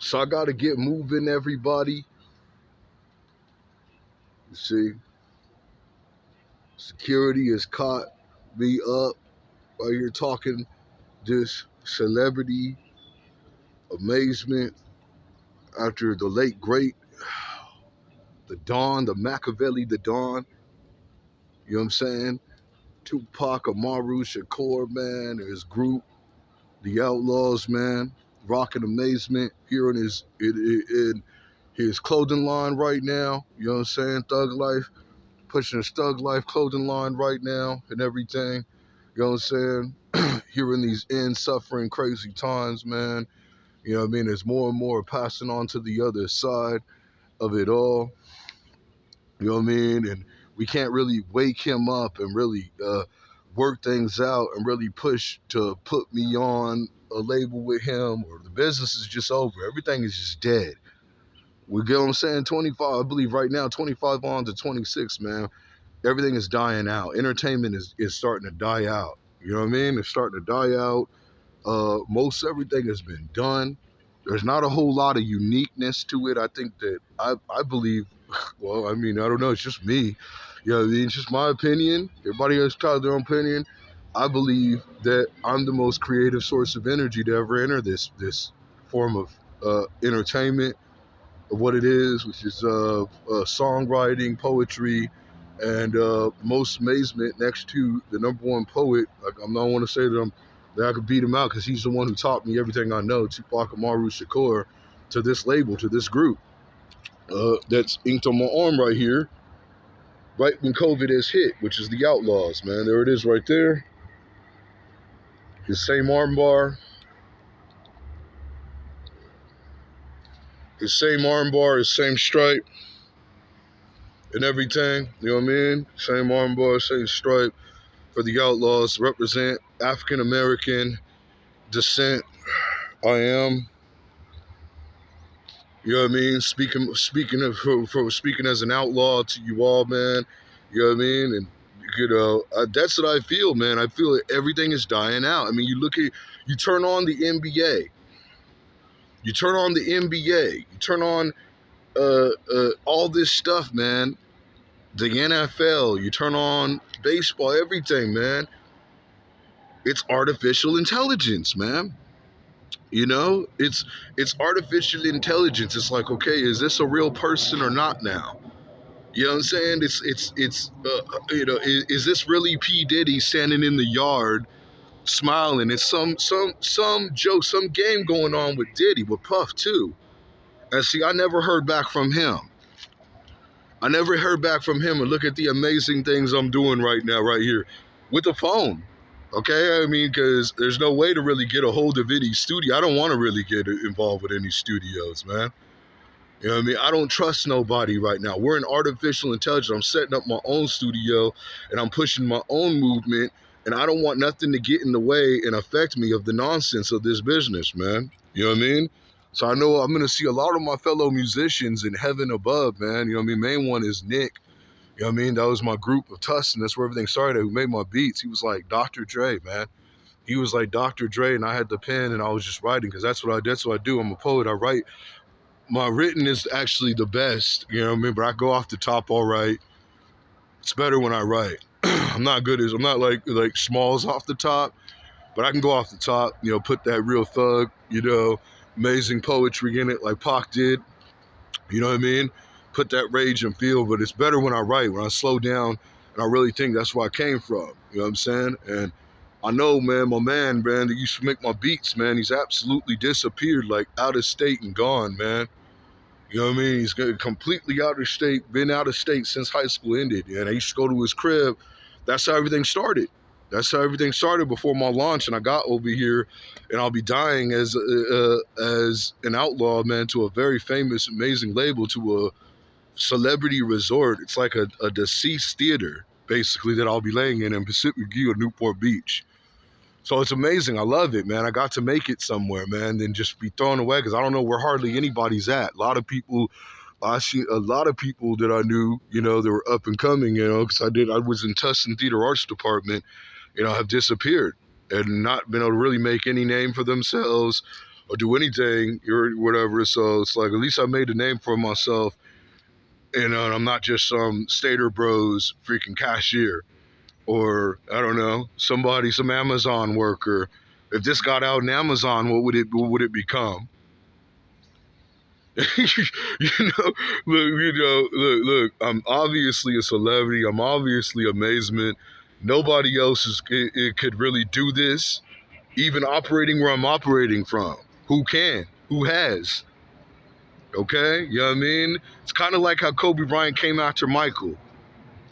So I got to get moving, everybody. You see, security has caught me up while you're talking this celebrity amazement after the late great, the Don, the Machiavelli, the Don. You know what I'm saying? Tupac Amaru Shakur, man, and his group, the Outlaws, man, rocking amazement here in his clothing line right now. You know what I'm saying? Thug Life, pushing his Thug Life clothing line right now and everything. You know what I'm saying? Here in these suffering, crazy times, man. You know what I mean? There's more and more passing on to the other side of it all. You know what I mean? And we can't really wake him up and really work things out and really push to put me on a label with him, or the business is just over. Everything is just dead. We get what I'm saying? 25, I believe right now, 25 on to 26, man. Everything is dying out. Entertainment is starting to die out. You know what I mean? It's starting to die out. Most everything has been done. There's not a whole lot of uniqueness to it. I think that I believe, well, I mean, I don't know, it's just me. You know what I mean? It's just my opinion. Everybody else got their own opinion. I believe that I'm the most creative source of energy to ever enter this form of entertainment, of what it is, which is songwriting, poetry, and most amazement next to the number one poet. Like, I don't want to say that I could beat him out because he's the one who taught me everything I know, Tupac Amaru Shakur, to this label, to this group. That's inked on my arm right here, right when COVID has hit, which is the Outlaws, man. There it is right there. His same armbar. His same armbar, his same stripe, and everything. You know what I mean? Same armbar, same stripe. For the Outlaws, represent African American descent. I am. You know what I mean? Speaking as an outlaw to you all, man. You know what I mean? And that's what I feel, man. I feel that everything is dying out. I mean, you turn on the NBA. You turn on the NBA. You turn on all this stuff, man. The NFL. You turn on baseball. Everything, man. It's artificial intelligence, man. You know, it's artificial intelligence. It's like, okay, is this a real person or not now? You know what I'm saying? Is this really P Diddy standing in the yard smiling? It's some joke, some game going on with Diddy, with Puff too. And see, I never heard back from him. I never heard back from him. And look at the amazing things I'm doing right now, right here, with the phone. Okay, I mean, because there's no way to really get a hold of any studio. I don't want to really get involved with any studios, man. You know what I mean? I don't trust nobody right now. We're in artificial intelligence. I'm setting up my own studio and I'm pushing my own movement, and I don't want nothing to get in the way and affect me of the nonsense of this business, man. You know what I mean? So I know I'm going to see a lot of my fellow musicians in heaven above, man. You know what I mean? Main one is Nick. You know what I mean? That was my group of Tustin. That's where everything started. Who made my beats. He was like Dr. Dre, man. He was like Dr. Dre, and I had the pen, and I was just writing because that's what I do. I'm a poet. I write. My written is actually the best. You know what I mean? But I go off the top all right. It's better when I write. I'm not like Smalls off the top, but I can go off the top. You know, put that real thug. You know, amazing poetry in it, like Pac did. You know what I mean? Put that rage and feel, but it's better when I write, when I slow down and I really think that's where I came from. You know what I'm saying? And I know, man, my man, that used to make my beats, man, he's absolutely disappeared, like out of state and gone, man. You know what I mean? He's completely out of state, been out of state since high school ended. And I used to go to his crib. That's how everything started. That's how everything started before my launch. And I got over here, and I'll be dying as an outlaw, man, to a very famous, amazing label, to a celebrity resort. It's like a deceased theater, basically, that I'll be laying in Pacific View, Newport Beach. So it's amazing. I love it, man. I got to make it somewhere, man, then just be thrown away because I don't know where hardly anybody's at. I see a lot of people that I knew, you know, that were up and coming, you know, because I was in Tustin Theater Arts Department, you know, have disappeared and not been able to really make any name for themselves or do anything or whatever. So it's like, at least I made a name for myself, and I'm not just some Stater Bros freaking cashier, or I don't know, somebody, some Amazon worker. If this got out in Amazon, what would it become? Look. I'm obviously a celebrity. I'm obviously amazement. Nobody else it could really do this, even operating where I'm operating from. Who can? Who has? Okay, you know what I mean? It's kind of like how Kobe Bryant came after Michael.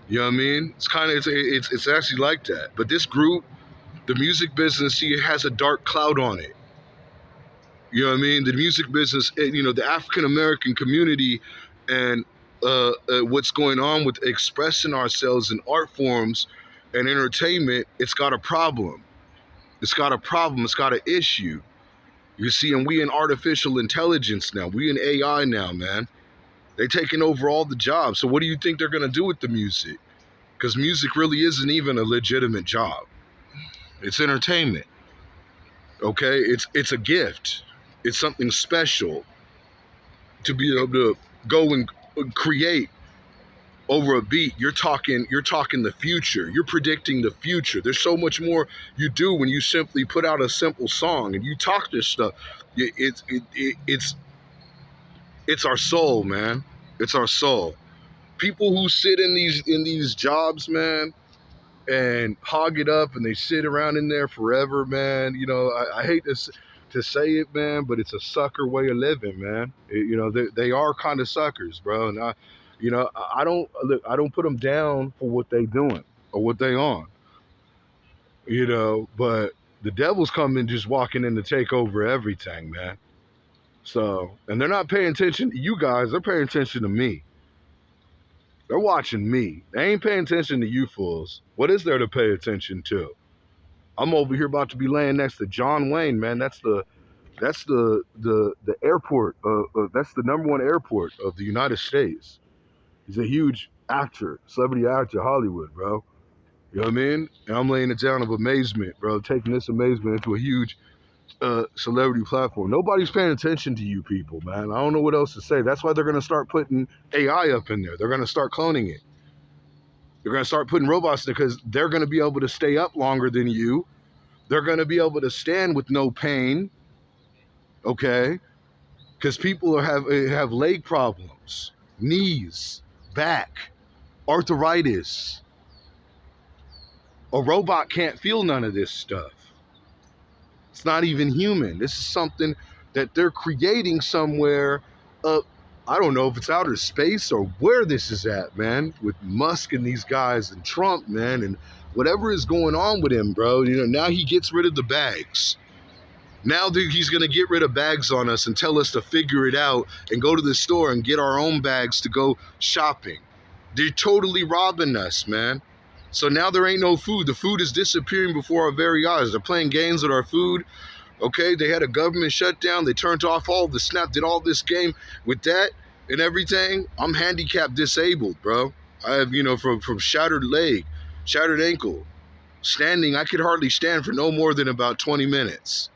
You know what I mean? It's kind of it's actually like that. But this group, the music business, see, it has a dark cloud on it. You know what I mean? The music business, the African American community, and what's going on with expressing ourselves in art forms and entertainment, it's got a problem. It's got a problem. It's got an issue. You see, and we in artificial intelligence now. We in AI now, man. They taking over all the jobs. So what do you think they're gonna do with the music? Because music really isn't even a legitimate job. It's entertainment. Okay, it's a gift. It's something special to be able to go and create over a beat. You're talking the future. You're predicting the future. There's so much more you do when you simply put out a simple song and you talk this stuff. It's our soul, man. It's our soul. People who sit in these jobs, man, and hog it up, and they sit around in there forever, man. I hate to say it, man, but it's a sucker way of living, man. They are kind of suckers, bro. And I don't look. I don't put them down for what they doing or what they on. But the devil's coming, just walking in to take over everything, man. So, and they're not paying attention to you guys. They're paying attention to me. They're watching me. They ain't paying attention to you fools. What is there to pay attention to? I'm over here about to be laying next to John Wayne, man. That's the airport. That's the number one airport of the United States. He's a huge actor, celebrity actor, Hollywood, bro. You know what I mean? And I'm laying it down of amazement, bro. Taking this amazement into a huge celebrity platform. Nobody's paying attention to you people, man. I don't know what else to say. That's why they're gonna start putting AI up in there. They're gonna start cloning it. They're gonna start putting robots there because they're gonna be able to stay up longer than you. They're gonna be able to stand with no pain. Okay, because people have leg problems, knees, back, arthritis. A robot can't feel none of this stuff. It's not even human. This is something that they're creating somewhere up. I don't know if it's outer space or where this is at, man, with Musk and these guys and Trump, man, and whatever is going on with him, bro. Now he gets rid of the bags. Now he's going to get rid of bags on us and tell us to figure it out and go to the store and get our own bags to go shopping. They're totally robbing us, man. So now there ain't no food. The food is disappearing before our very eyes. They're playing games with our food. Okay, they had a government shutdown. They turned off all the SNAP, did all this game with that and everything. I'm handicapped disabled, bro. I have, from shattered leg, shattered ankle. Standing, I could hardly stand for no more than about 20 minutes.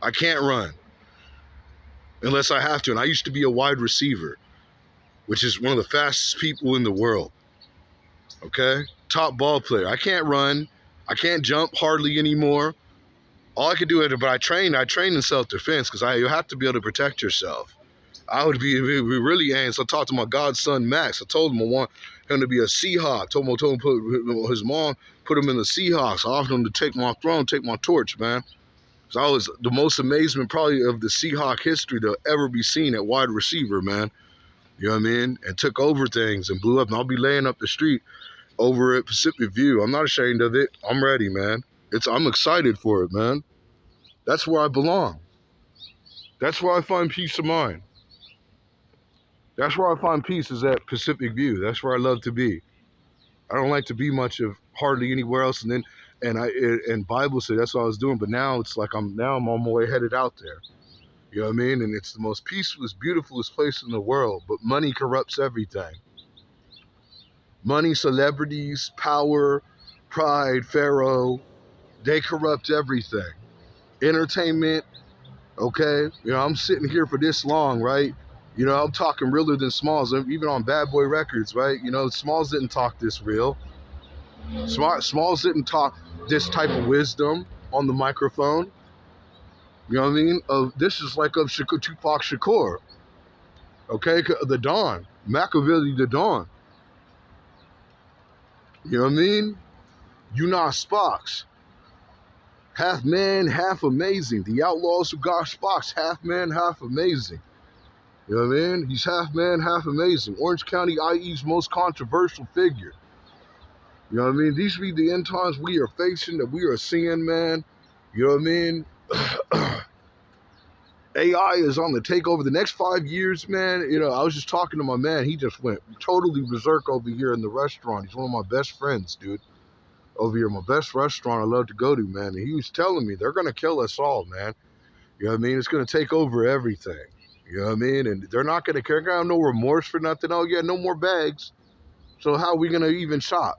I can't run unless I have to. And I used to be a wide receiver, which is one of the fastest people in the world. Okay? Top ball player. I can't run. I can't jump hardly anymore. All I could do, but I train in self-defense because you have to be able to protect yourself. I would be really angry. So I talked to my godson, Max. I told him I want him to be a Seahawk. I told him put his mom put him in the Seahawks. I offered him to take my throne, take my torch, man. So I was the most amazement probably of the Seahawk history to ever be seen at wide receiver, man. You know what I mean? And took over things and blew up. And I'll be laying up the street over at Pacific View. I'm not ashamed of it. I'm ready, man. I'm excited for it, man. That's where I belong. That's where I find peace of mind. That's where I find peace is at Pacific View. That's where I love to be. I don't like to be much of hardly anywhere else. And Bible said that's what I was doing. But now it's like I'm on my way headed out there. You know what I mean? And it's the most peacefulest, beautifulest place in the world. But money corrupts everything. Money, celebrities, power, pride, Pharaoh, they corrupt everything. Entertainment, Okay, you know, I'm sitting here for this long, right? You know, I'm talking realer than Smalls, even on Bad Boy Records, right? You know, Smalls didn't talk this real. Smalls didn't talk this type of wisdom on the microphone. You know what I mean? This is like of Tupac Shakur, okay? The Don, Machiavelli the Don. You know what I mean? Unas Spox, half man, half amazing. The Outlaws who got Spox, half man, half amazing. You know what I mean? He's half man, half amazing. Orange County IE's most controversial figure. You know what I mean? These be the end times we are facing, that we are seeing, man. You know what I mean? AI is on the takeover. The next 5 years, man, you know, I was just talking to my man. He just went totally berserk over here in the restaurant. He's one of my best friends, dude. Over here, my best restaurant I love to go to, man. And he was telling me they're going to kill us all, man. You know what I mean? It's going to take over everything. You know what I mean? And they're not going to care. I have no remorse for nothing. Oh, yeah, no more bags. So how are we going to even shop?